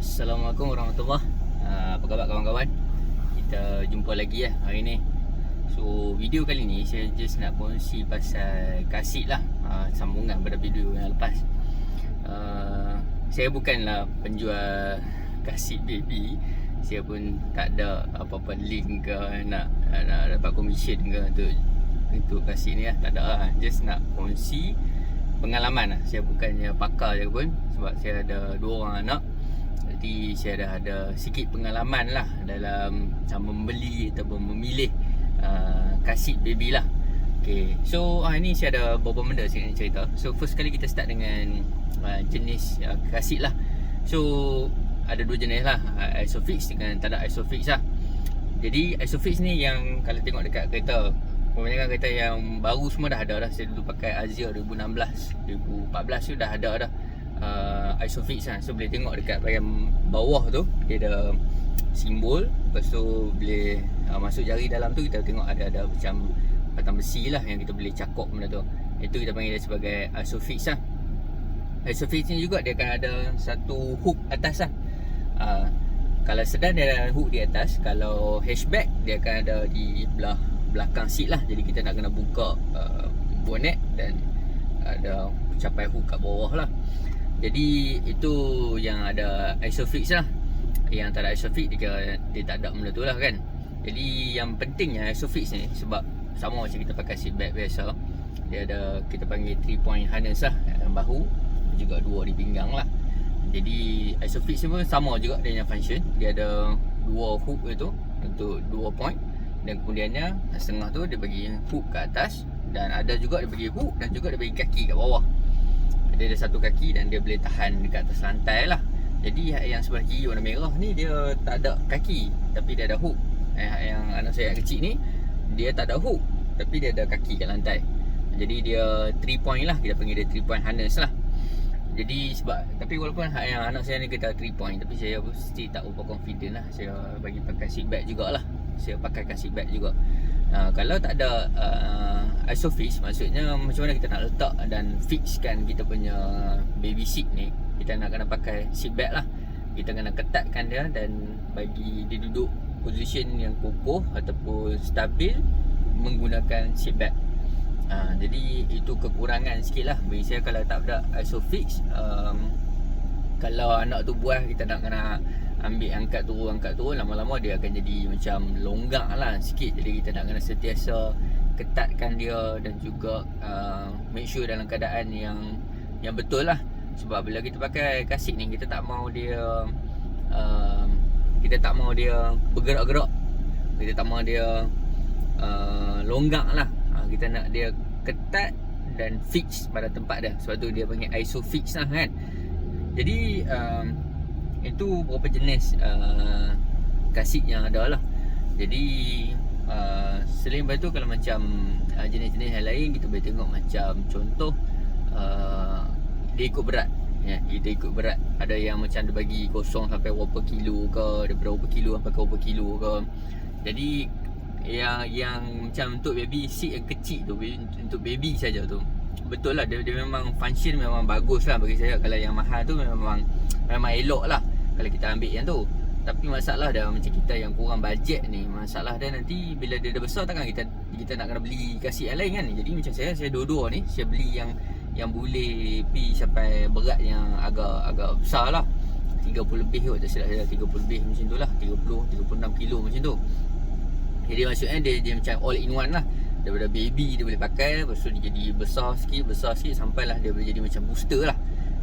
Assalamualaikum warahmatullahi. Apa khabar kawan-kawan? Kita jumpa lagi hari ni. So video kali ni saya just nak kongsi pasal kasih lah, sambungan pada video yang lepas. Saya bukanlah penjual kasih baby. Saya pun tak ada apa-apa link ke nak dapat komisen ke untuk kasih ni lah. Tak ada lah. Just nak kongsi pengalaman lah. Saya bukannya pakar je pun, sebab saya ada 2 orang anak. Jadi saya dah ada sikit pengalaman lah dalam membeli ataupun memilih kasih baby lah. Okay, so ni saya ada beberapa benda saya nak cerita. So first kali kita start dengan jenis kasih lah. So ada 2 jenis lah, Isofix dengan tak ada Isofix lah. Jadi Isofix ni yang kalau tengok dekat kereta, kebanyakan kereta yang baru semua dah ada dah. Saya dulu pakai Azia 2016, 2014 tu dah ada dah Isofix lah. So boleh tengok dekat bahagian bawah tu dia ada simbol. Lepas tu boleh masuk jari dalam tu, kita tengok ada macam batang besi lah yang kita boleh cakok benda tu. Itu kita panggil dia sebagai Isofix lah. Isofix ni juga dia akan ada satu hook atas lah. Kalau sedan dia ada hook di atas. Kalau hatchback dia akan ada di belakang seat lah. Jadi kita nak kena buka bonnet dan ada capai hook kat bawah lah. Jadi itu yang ada Isofix lah. Yang tak ada Isofix dia tak ada benda tu lah kan. Jadi yang pentingnya Isofix ni, sebab sama macam kita pakai seat belt biasa, dia ada kita panggil 3 point harness lah, bahu juga 2 di pinggang lah. Jadi Isofix ni pun sama juga dia punya function. Dia ada 2 hook itu untuk 2 point, dan kemudiannya setengah tu dia bagi hook kat atas, dan ada juga dia bagi hook dan juga dia bagi kaki kat bawah. Dia ada satu kaki dan dia boleh tahan dekat atas lantai lah. Jadi yang sebelah kiri warna merah ni dia tak ada kaki tapi dia ada hook. Yang anak saya yang kecil ni dia tak ada hook tapi dia ada kaki kat lantai. Jadi dia 3 point lah, kita panggil dia 3 point harness lah. Jadi sebab, tapi walaupun yang anak saya ni kata 3 point, tapi saya still tak berapa confident lah. Saya bagi pakai seat belt jugalah. Saya pakaikan seat belt juga. Kalau tak ada Isofix, maksudnya macam mana kita nak letak dan fixkan kita punya baby seat ni. Kita nak kena pakai seat belt lah. Kita kena ketatkan dia dan bagi dia duduk position yang kokoh ataupun stabil menggunakan seat belt. Jadi itu kekurangan sikit lah bagi saya kalau tak ada Isofix. Kalau anak tu buah, kita nak kena ambil angkat turun, lama-lama dia akan jadi macam longgak lah sikit. Jadi kita nak kena sentiasa ketatkan dia dan juga make sure dalam keadaan yang betul lah. Sebab bila kita pakai kasih ni, kita tak mau dia bergerak-gerak, kita tak mau dia longgak lah. Kita nak dia ketat dan fix pada tempat dia. Sebab tu dia panggil Isofix lah kan. Jadi itu beberapa jenis kasih yang ada lah. Jadi selain daripada tu, kalau macam jenis-jenis yang lain, kita boleh tengok macam contoh dia ikut berat ya, kita ikut berat. Ada yang macam dia bagi kosong sampai berapa kilo ke, daripada berapa kilo sampai ke berapa kilo ke. Jadi yang macam untuk baby seat yang kecil tu, untuk baby saja tu, betul lah dia memang function memang bagus lah bagi saya. Kalau yang mahal tu memang elok lah kalau kita ambil yang tu. Tapi masalah dah macam kita yang kurang bajet ni, masalah dia nanti bila dia dah besar, takkan kita nak kena beli kasih yang lain kan. Jadi macam saya dua-dua ni, saya beli yang boleh pi sampai berat yang agak besar lah, 30 lebih kot, tak silap saya, 30 lebih macam tu lah, 36 kilo macam tu. Jadi maksudnya dia macam all in one lah. Daripada baby dia boleh pakai, lepas tu dia jadi besar sikit sampailah dia boleh jadi macam booster lah.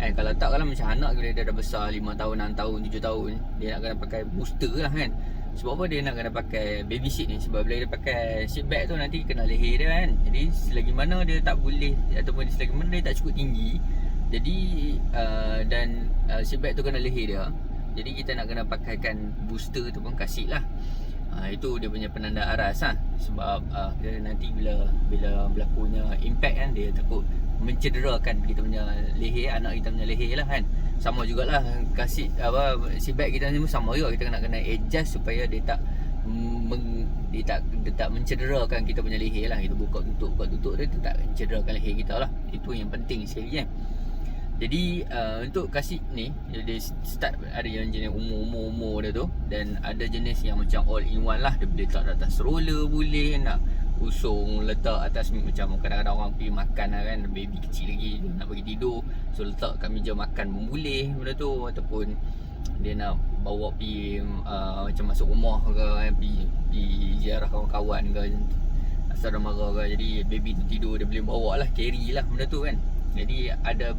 Kalau tak, kalau macam anak bila dia dah besar 5 tahun, 6 tahun, 7 tahun, dia nak kena pakai booster lah kan. Sebab apa dia nak kena pakai baby seat ni? Sebab bila dia pakai seat belt tu nanti kena leher dia kan. Jadi selagi mana dia tak boleh, ataupun selagi mana dia tak cukup tinggi, jadi dan seat belt tu kena leher dia, jadi kita nak kena pakaikan booster tu pun kasih lah. Itu dia punya penanda aras lah. Sebab nanti bila berlakunya impact kan, dia takut mencederakan kita punya leher, anak kita punya leher lah kan. Sama jugalah kasih seat belt kita ni pun sama juga. Kita kena adjust supaya dia tak mencederakan kita punya leher lah. Kita buka tutup dia tak mencederakan leher kita lah. Itu yang penting sekali kan. Jadi untuk kasih ni dia start ada yang jenis umur dia tu, dan ada jenis yang macam all in one lah. Dia boleh letak atas stroller, boleh nak usung letak atas, macam kadang-kadang orang pergi makan lah kan, baby kecil lagi dia nak bagi tidur, so letak kat meja makan pun boleh benda tu. Ataupun dia nak bawa pergi macam masuk rumah ke kan, pergi ziarah kawan-kawan ke, asal mara ke, jadi baby tu tidur dia boleh bawa lah, carry lah benda tu kan. Jadi ada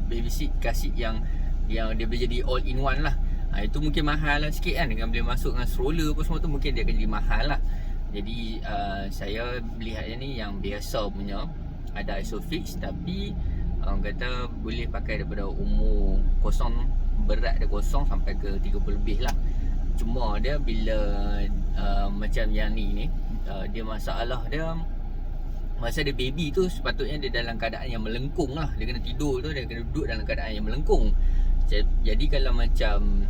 baby seat kasih yang dia boleh jadi all in one lah. Itu mungkin mahal lah sikit kan, dengan boleh masuk dengan stroller apa semua tu, mungkin dia akan jadi mahal lah. Jadi saya lihat yang ni yang biasa punya, ada Isofix, tapi orang kata boleh pakai daripada umur kosong, berat dia kosong sampai ke 30 lebih lah. Cuma dia bila macam yang ni dia masalah dia, masa dia baby tu sepatutnya dia dalam keadaan yang melengkung lah. Dia kena tidur tu, dia kena duduk dalam keadaan yang melengkung. Jadi kalau macam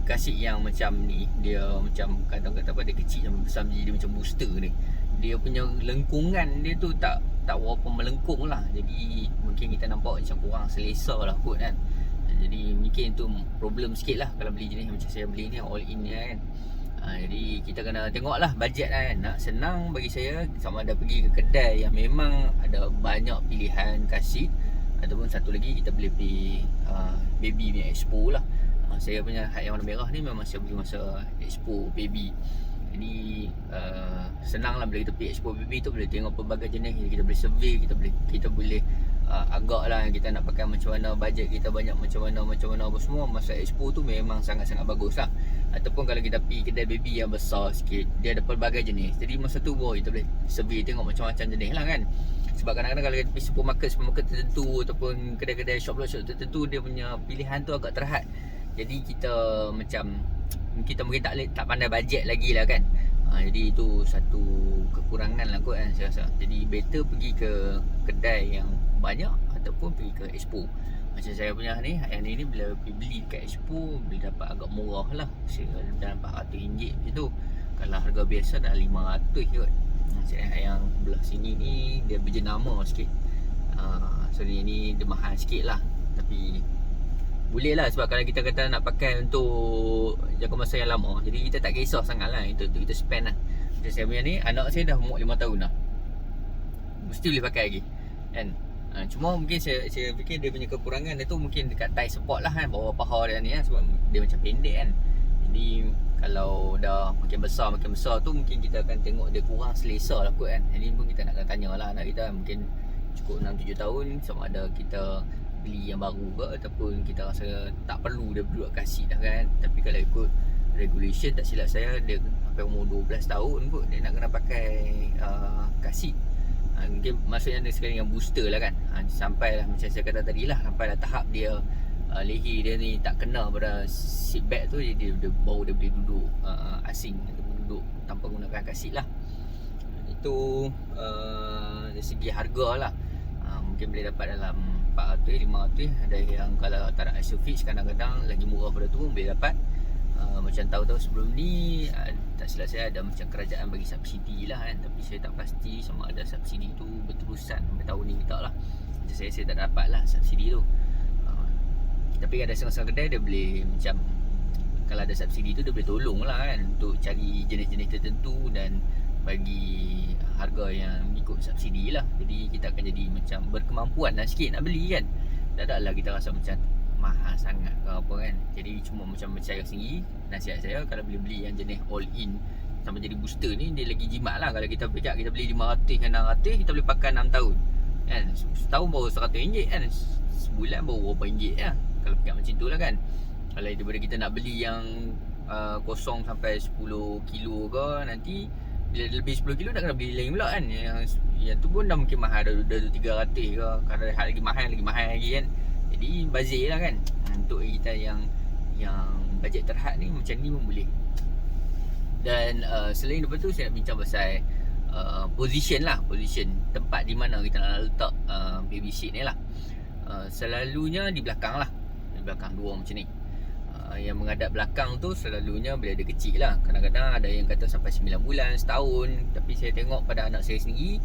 kasih yang macam ni, dia macam kadang kata apa, dia kecil sampai besar, dia macam booster ni, dia punya lengkungan dia tu tak berapa melengkung lah. Jadi mungkin kita nampak macam kurang selesa lah kot kan. Jadi mungkin tu problem sikit lah kalau beli jenis macam saya beli ni, all in ni kan. Jadi kita kena tengok lah bajet lah kan. Nak senang bagi saya, sama ada pergi ke kedai yang memang ada banyak pilihan kasih, ataupun satu lagi kita boleh pergi baby punya expo lah. Saya punya hat yang warna merah ni memang saya beli masa expo baby. Jadi senang lah bila kita pergi expo baby tu, boleh tengok pelbagai jenis, kita boleh survey, kita boleh agak lah kita nak pakai macam mana, bajet kita banyak macam mana apa semua. Masa expo tu memang sangat-sangat bagus lah. Ataupun kalau kita pergi kedai baby yang besar sikit, dia ada pelbagai jenis. Jadi masa tu kita boleh survey, tengok macam-macam jenis lah kan. Sebab kadang-kadang kalau kita pergi supermarket tertentu, ataupun kedai-kedai shop tertentu, dia punya pilihan tu agak terhad. Jadi kita macam kita mungkin tak pandai bajet lagi lah kan. Jadi itu satu kekurangan lah kot kan saya rasa. Jadi better pergi ke kedai yang banyak ataupun pergi ke expo. Macam saya punya ni, yang ni bila pergi beli kat expo, boleh dapat agak murah lah, dalam RM400 macam tu. Kalau harga biasa dah RM500 kot. Yang belah sini ni dia berjenama sikit. So ni dia mahal sikit lah, tapi boleh lah. Sebab kalau kita kata nak pakai untuk jangka masa yang lama, jadi kita tak kisah sangat lah, itu kita spend lah. Macam saya punya ni, anak saya dah umur 5 tahun lah, mesti boleh pakai lagi kan. Cuma mungkin saya fikir dia punya kekurangan dia tu mungkin dekat tie support lah kan, bawah paha dia ni kan, sebab dia macam pendek kan. Jadi kalau dah makin besar tu, mungkin kita akan tengok dia kurang selesa lah kot kan. Jadi pun kita nak tanya lah anak kita, mungkin cukup 6-7 tahun, sama ada kita beli yang baru ke, ataupun kita rasa tak perlu dia duduk kasih dah kan. Tapi kalau ikut regulation, tak silap saya, dia sampai umur 12 tahun kot dia nak kena pakai kasih. Mungkin maksudnya dia sekali dengan booster lah kan. Sampailah macam saya kata tadi lah, sampailah tahap dia leher dia ni tak kena pada seat belt tu, jadi dia baru dia boleh duduk asing, ataupun duduk tanpa gunakan kasih lah. Itu dari segi harga lah, mungkin boleh dapat dalam 400, 500. Ada yang kalau tak ada Isofix, kadang-kadang lagi murah pada tu boleh dapat. Macam tahun-tahun sebelum ni, tak silap saya ada macam kerajaan bagi subsidi lah kan. Tapi saya tak pasti sama ada subsidi tu berterusan sampai tahun ni ke tak lah. Macam saya tak dapat lah subsidi tu. Tapi ada setengah-setengah kedai dia boleh macam, kalau ada subsidi tu dia boleh tolong lah kan, untuk cari jenis-jenis tertentu dan bagi harga yang ikut subsidi lah. Jadi kita akan jadi macam berkemampuan lah sikit nak beli kan. Tak ada lah kita rasa macam mahal sangat ke apa kan. Jadi cuma macam saya sendiri, nasihat saya kalau beli yang jenis all in sama jadi booster ni, dia lagi jimat lah. Kalau kita pecah, kita beli RM500 ke RM600, kita boleh pakai 6 tahun kan. Setahun baru RM100 kan, sebulan baru RM2 lah kalau pecah macam tu lah kan. Kalau daripada kita nak beli yang kosong sampai 10 kilo ke, nanti bila lebih 10 kilo nak kena beli lain pula kan. Yang tu pun dah mungkin mahal, dah 300 ke. Kalau lagi mahal lagi kan. Jadi bazir lah kan. Untuk kita yang bajet terhad ni, macam ni pun boleh. Dan selain daripada tu, saya nak bincang pasal position tempat di mana kita nak letak baby seat ni lah. Selalunya di belakang lah, di belakang dua macam ni. Yang menghadap belakang tu selalunya bila dia kecil lah. Kadang-kadang ada yang kata sampai 9 bulan, setahun. Tapi saya tengok pada anak saya sendiri,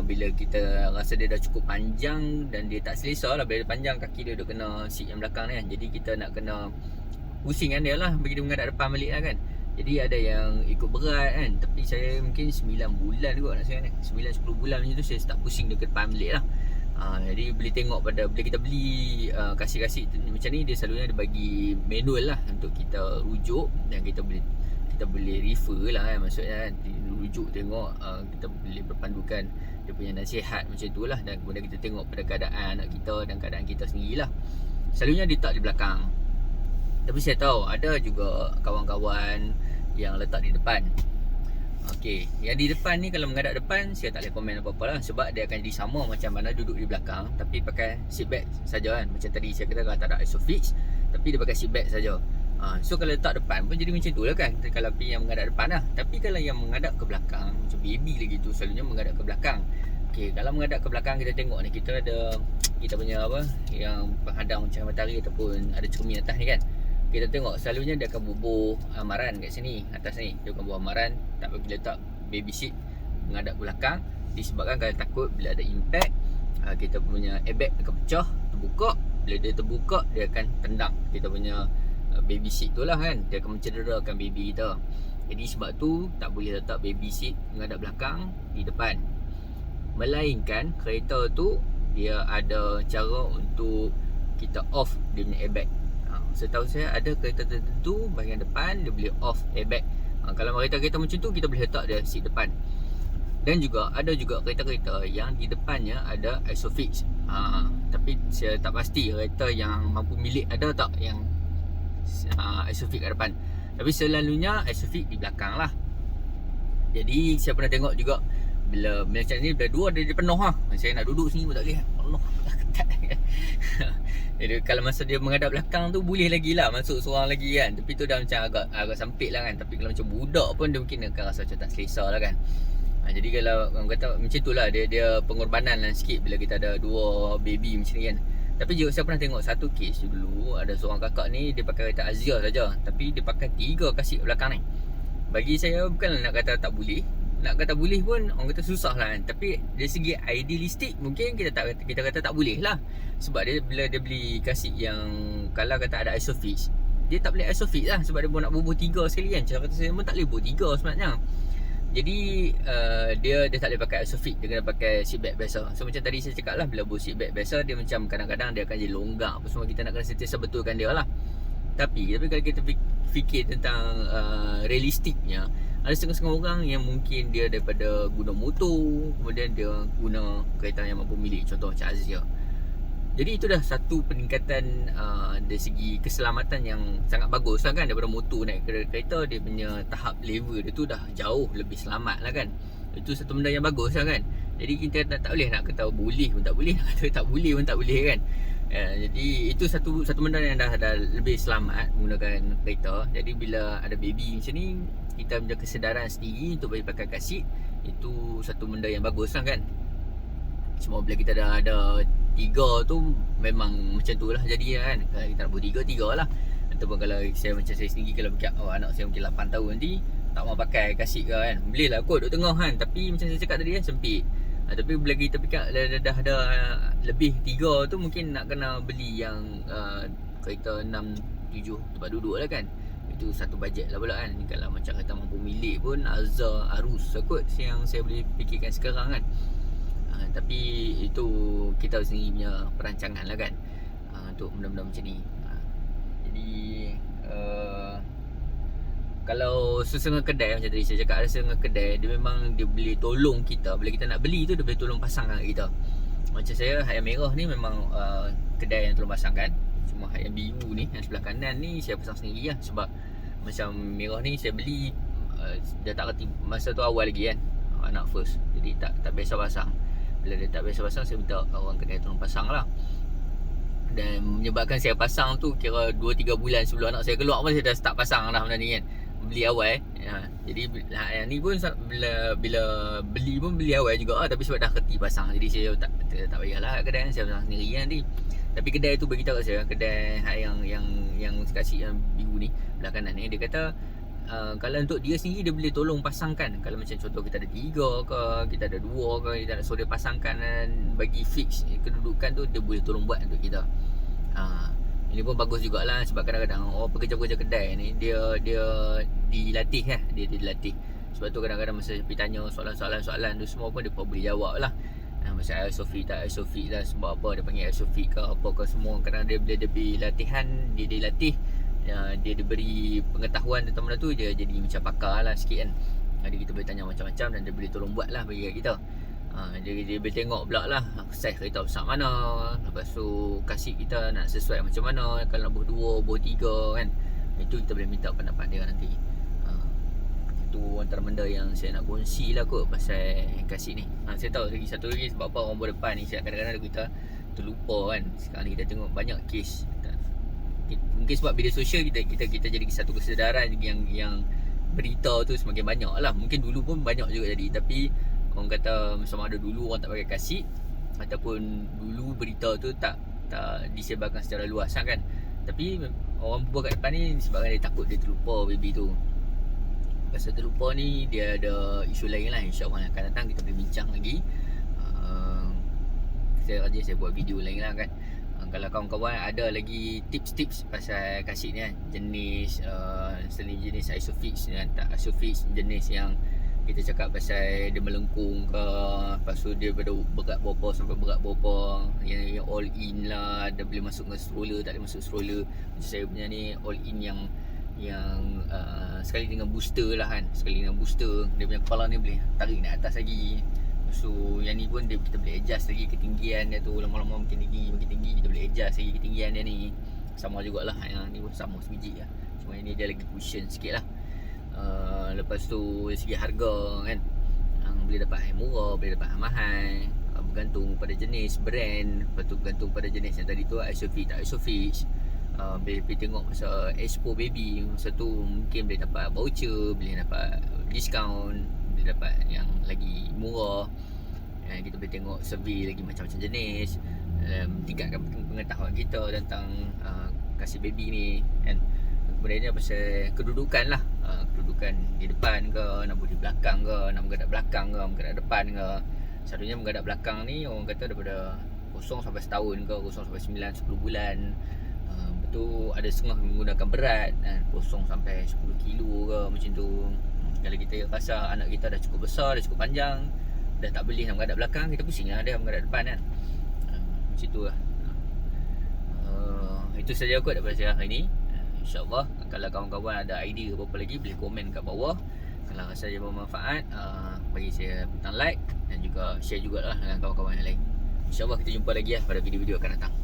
bila kita rasa dia dah cukup panjang dan dia tak selesa lah, bila dia panjang kaki dia duk kena seat yang belakang ni kan. Jadi kita nak kena pusing kan dia lah bagi dia menghadap depan balik lah kan. Jadi ada yang ikut berat kan. Tapi saya mungkin 9 bulan kot nak saya ni, 9-10 bulan macam tu saya start pusing dia ke depan balik lah. Jadi boleh tengok pada bila kita beli kasih-kasih macam ni, dia selalunya dia bagi manual lah untuk kita rujuk dan kita boleh refer lah kan, maksudnya kan rujuk tengok, kita boleh berpandukan dia punya nasihat macam tu lah. Dan kemudian kita tengok pada keadaan anak kita dan keadaan kita sendirilah. Selalunya dia letak di belakang, tapi saya tahu ada juga kawan-kawan yang letak di depan. Okey, yang di depan ni kalau menghadap depan saya tak boleh komen apa-apa lah, sebab dia akan jadi sama macam mana duduk di belakang tapi pakai seat belt saja kan. Macam tadi saya kata kalau tak ada ISOFIX tapi dia pakai seat belt saja. So kalau letak depan pun jadi macam tu lah kan, kalau yang menghadap depan lah. Tapi kalau yang menghadap ke belakang, macam baby lagi tu, selalunya menghadap ke belakang. Okey, kalau menghadap ke belakang kita tengok ni, kita ada kita punya apa yang penghadang cahaya matahari ataupun ada cermin atas ni kan. Kita tengok selalunya dia akan bubuh amaran kat sini, atas ni dia akan bubuh amaran, tak bagi letak baby seat menghadap belakang, disebabkan kalau takut bila ada impact kita punya airbag akan pecah, terbuka. Bila dia terbuka dia akan tendang kita punya baby seat tu lah kan, dia akan mencederakan baby kita. Jadi sebab tu tak boleh letak baby seat menghadap belakang di depan, melainkan kereta tu dia ada cara untuk kita off dia punya airbag. Setahu saya ada kereta tertentu bahagian depan dia boleh off airbag. Kalau kereta-kereta macam tu kita boleh letak dia seat depan. Dan juga ada juga kereta-kereta yang di depannya ada ISOFIX. Tapi saya tak pasti kereta yang mampu milik ada tak yang ISOFIX kat depan. Tapi selalunya ISOFIX di belakang lah. Jadi saya pernah tengok juga bila macam ni, bila dua dia penuh lah. Saya nak duduk sini pun tak boleh, penuh ketat. Jadi kalau masa dia menghadap belakang tu boleh lagi lah masuk seorang lagi kan. Tapi tu dah macam agak sempit lah kan. Tapi kalau macam budak pun dia mungkin akan rasa macam tak selesa lah kan. Jadi kalau orang kata macam tu lah, dia pengorbanan lah sikit bila kita ada dua baby macam ni kan. Tapi juga saya pernah tengok satu kes dulu, ada seorang kakak ni dia pakai kereta Azia saja, tapi dia pakai 3 kasih belakang ni. Bagi saya bukan nak kata tak boleh, nak kata boleh pun orang kata susah lah kan. Tapi dari segi idealistik mungkin kita kata tak boleh lah. Sebab dia bila dia beli kasih yang kalau kata ada ISOFIX, dia tak boleh ISOFIX lah, sebab dia pun nak bubuh 3 sekali kan. Cara kata saya pun tak boleh bubuh 3 sebenarnya. Jadi dia tak boleh pakai ISOFIX, dia kena pakai seat belt biasa. So macam tadi saya cakap lah, bila bubuh seat belt biasa dia macam kadang-kadang dia akan jadi longgar apa semua, kita nak kena sentiasa betulkan dia lah. Tapi kalau kita fikir tentang realistiknya, ada setengah-setengah orang yang mungkin dia daripada guna motor, kemudian dia guna kereta yang mampu milik, contoh macam Azia. Jadi itu dah satu peningkatan dari segi keselamatan yang sangat bagus lah kan. Daripada motor naik kereta, dia punya tahap level dia tu dah jauh lebih selamat lah kan. Itu satu benda yang bagus lah kan. Jadi kita tak boleh nak kata boleh pun tak boleh, nak kata tak boleh pun tak boleh kan. Jadi itu satu benda yang dah lebih selamat menggunakan kereta. Jadi bila ada baby macam ni, kita punya kesedaran sendiri untuk bagi pakai car seat, itu satu benda yang bagus lah kan. Cuma bila kita dah ada 3 tu memang macam tu lah jadi kan. Kalau kita nak buat 3 lah. Ataupun kalau saya macam saya sendiri, kalau anak saya mungkin 8 tahun nanti tak mau pakai car seat ke kan, boleh lah kot duduk tengah kan. Tapi macam saya cakap tadi kan, sempit. Tapi bila kita fikir dah ada lebih 3 tu, mungkin nak kena beli yang kereta 6-7 tempat duduk lah kan. Itu satu bajet lah pula kan. Kalau macam kereta mampu milik pun Azza, Arus kot yang saya boleh fikirkan sekarang kan. Tapi itu kita sendiri punya perancangan lah kan, untuk benda-benda macam ni. Jadi kalau setengah kedai macam tadi saya cakap, ada setengah kedai dia memang dia boleh tolong kita. Bila kita nak beli tu dia boleh tolong pasangkan kita. Macam saya hak yang merah ni memang kedai yang tolong pasangkan. Cuma hak yang biru ni, yang sebelah kanan ni saya pasang sendiri lah. Sebab macam merah ni saya beli dia tak reti masa tu awal lagi kan, anak first. Jadi tak biasa pasang. Bila dia tak biasa pasang, saya minta orang kedai tolong pasang lah. Dan menyebabkan saya pasang tu kira 2-3 bulan sebelum anak saya keluar pun saya dah start pasang dah benda ni kan. Beli awal jadi yang ni pun bila beli pun beli awal juga tapi sebab dah reti pasang, jadi saya tak payahlah kedai, saya pasang sendiri kan nanti. Tapi kedai tu beritahu saya, kedai yang kasih yang biru ni belah kanan ni, dia kata kalau untuk dia sendiri, dia boleh tolong pasangkan. Kalau macam contoh kita ada 3 ke, kita ada 2 ke, kita nak suruh dia pasangkan dan bagi fix kedudukan tu, dia boleh tolong buat untuk kita. Ini pun bagus jugalah, sebab kadang-kadang pekerja-pekerja kedai ni dia dilatih lah, dia dilatih. Sebab tu kadang-kadang masa pergi tanya soalan-soalan tu semua pun dia pun boleh jawab lah. Macam ISOFIX tak ISOFIX lah, sebab apa dia panggil ISOFIX ke apa ke semua. Kadang dia bila dia beri latihan, dia dilatih, dia diberi pengetahuan tentang benda tu, dia jadi macam pakar lah sikit kan. Jadi kita boleh tanya macam-macam dan dia boleh tolong buat lah bagi kita. Dia boleh tengok pula lah saiz kereta besar mana, lepas tu kasih kita nak sesuai macam mana, kalau nak berdua, bertiga kan. Itu kita boleh minta pendapat dia nanti. Itu antara benda yang saya nak kongsi lah kot pasal kasih ni. Saya tahu lagi satu lagi, sebab apa orang berdepan ni kadang-kadang kita terlupa kan. Sekarang ni kita tengok banyak kes, mungkin sebab media sosial kita jadi satu kesedaran yang berita tu semakin banyak lah. Mungkin dulu pun banyak juga jadi, tapi orang kata sama ada dulu orang tak pakai kasih, ataupun dulu berita tu tak disebarkan secara luas kan. Tapi orang buat kat depan ni sebabkan dia takut dia terlupa baby tu. Pasal terlupa ni dia ada isu lain lah. InsyaAllah akan datang kita boleh bincang lagi. Saya buat video lain lah kan. Kalau kawan-kawan ada lagi tips-tips pasal kasih ni kan, jenis selain jenis ISOFIX dan tak ISOFIX, jenis yang kita cakap pasal dia melengkung ke, lepas tu dia berat berapa sampai berat berapa, yang all in lah, dia boleh masuk dengan stroller, tak boleh masuk stroller. Macam saya punya ni all in yang sekali dengan booster lah kan. Sekali dengan booster, dia punya kepala ni boleh tarik naik atas lagi. So yang ni pun kita boleh adjust lagi ketinggian dia tu. Lama-lama makin tinggi kita boleh adjust lagi ketinggian dia ni. Sama jugalah, yang ni pun sama sebiji lah, cuma ini dia lagi cushion sikit lah. Lepas tu dari segi harga kan, boleh dapat yang murah, boleh dapat yang mahal, bergantung pada jenis brand. Lepas tu bergantung pada jenis yang tadi tu, ISOFIX tak ISOFIX. Boleh pergi tengok masa Expo Baby, masa tu mungkin boleh dapat voucher, boleh dapat diskaun, boleh dapat yang lagi murah. Kita boleh tengok survey lagi macam-macam jenis, tingkatkan pengetahuan kita tentang kasih baby ni kan. Kemudiannya pasal kedudukan lah, kedudukan di depan ke, nak di belakang ke, nak menghadap belakang ke, menghadap depan ke. Satunya menghadap belakang ni orang kata daripada 0 sampai setahun ke, 0 sampai 9, 10 bulan. Betul, ada setengah menggunakan berat kan, 0 sampai 10 kilo ke macam tu. Kalau kita rasa anak kita dah cukup besar, dah cukup panjang, dah tak boleh nak menghadap belakang, kita pusing lah dia menghadap depan kan. Macam tu lah. Itu saja kot daripada saya hari ni. InsyaAllah kalau kawan-kawan ada idea apa-apa lagi, boleh komen kat bawah. Kalau rasa dia bermanfaat, bagi saya butang like dan juga share jugalah dengan kawan-kawan yang lain. InsyaAllah kita jumpa lagi pada video-video akan datang.